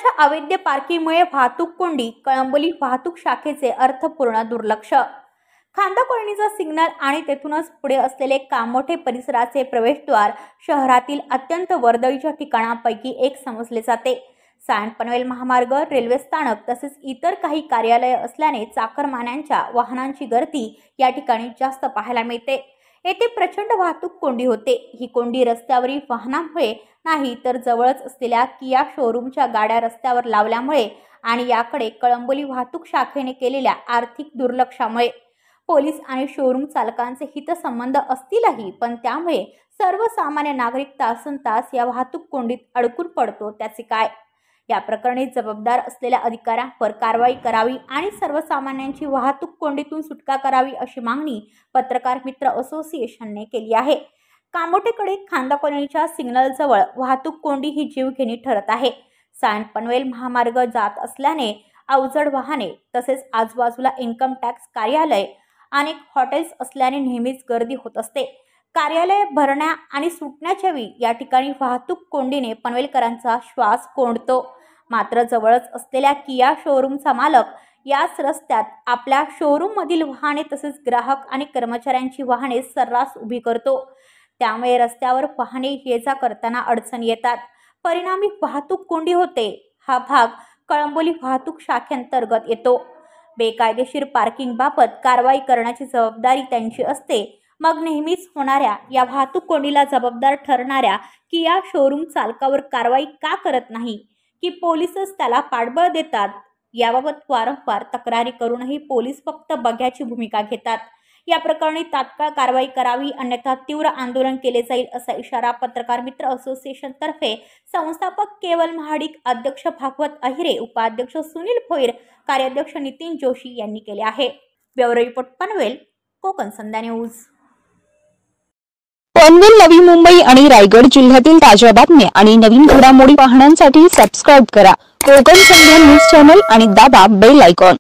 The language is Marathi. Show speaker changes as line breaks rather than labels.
वाहनांच्या अवैध पार्किंगमुळे वाहतूक कोंडी, कळंबोली वाहतूक शाखेचे अर्थपूर्ण दुर्लक्ष। खांदा कॉलनीचा सिग्नल आणि तेथूनच पुढे असलेले कामोठे परिसराचे प्रवेशद्वार शहरातील अत्यंत वर्दळीच्या ठिकाणांपैकी एक समजले जाते। सायंट पनवेल महामार्ग, रेल्वे स्थानक तसेच इतर काही कार्यालय असल्याने चाकरमान्यांच्या वाहनांची गर्दी या ठिकाणी जास्त पाहायला मिळते। येथे प्रचंड वाहतूक कोंडी होते। ही कोंडी रस्त्यावरील वाहनांमुळे नाही तर जवळच असलेल्या किया शोरूमच्या गाड्या रस्त्यावर लावल्यामुळे आणि याकडे कळंबोली वाहतूक शाखेने केलेल्या आर्थिक दुर्लक्षामुळे। पोलीस आणि शोरूम चालकांचे हितसंबंध असतीलही, पण त्यामुळे सर्वसामान्य नागरिक तासनतास या वाहतूक कोंडीत अडकून पडतो। त्याचे काय? या प्रकरणी जबाबदार असलेल्या अधिकाऱ्यांवर कारवाई करावी आणि सर्वसामान्यांची वाहतूक कोंडीतून सुटका करावी अशी मागणी पत्रकार मित्र असोसिएशनने केली आहे। कामोठेकडे खांदा कॉलनीच्या सिग्नल जवळ वाहतूक कोंडी ही जीवघेणी ठरत आहे। सायंट पनवेल महामार्ग जात असल्याने अवजड वाहने तसेच आजूबाजूला इन्कम टॅक्स कार्यालय, अनेक हॉटेल्स असल्याने नेहमीच गर्दी होत असते। कार्यालय भरण्या आणि सुटण्याच्या वेळी या ठिकाणी वाहतूक कोंडीने पनवेलकरांचा श्वास कोंडतो। मात्र जवळच असलेल्या किया शोरूमचा मालक याच रस्त्यात आपल्या शोरूम मधील वाहने तसेच ग्राहक आणि कर्मचाऱ्यांची वाहने सर्रास उभी करतो। त्यामुळे रस्त्यावर वाहने ये-जा करताना अडचण येतात, परिणामी वाहतूक कोंडी होते। हा भाग कळंबोली वाहतूक शाखेअंतर्गत येतो। बेकायदेशीर पार्किंग बाबत कारवाई करण्याची जबाबदारी त्यांची असते। मग नेहमीच होणाऱ्या या वाहतूक कोंडीला जबाबदार ठरणाऱ्या किया शोरूम चालकावर कारवाई का करत नाही, की पोलीसच त्याला पाठबळ देतात? याबाबत वारंवार तक्रारी करूनही पोलीस फक्त बघ्याची भूमिका घेतात। या प्रकरणी तात्काळ कारवाई करावी, अन्यथा तीव्र आंदोलन केले जाईल असा इशारा पत्रकार मित्र असोसिएशन तर्फे संस्थापक केवल महाडिक, अध्यक्ष भागवत अहिरे, उपाध्यक्ष सुनील भोईर, कार्याध्यक्ष नितीन जोशी यांनी केले आहे। ब्युरो रिपोर्ट, पनवेल, कोकण संध्या न्यूज।
पनवेल, नवी मुंबई आणि रायगड जिल्ह्यातील ताज्या बातम्या आणि नवीन घडामोडी पाहण्यासाठी सबस्क्राइब करा कोकण संध्या न्यूज चॅनल आणि दाबा बेल आयकॉन।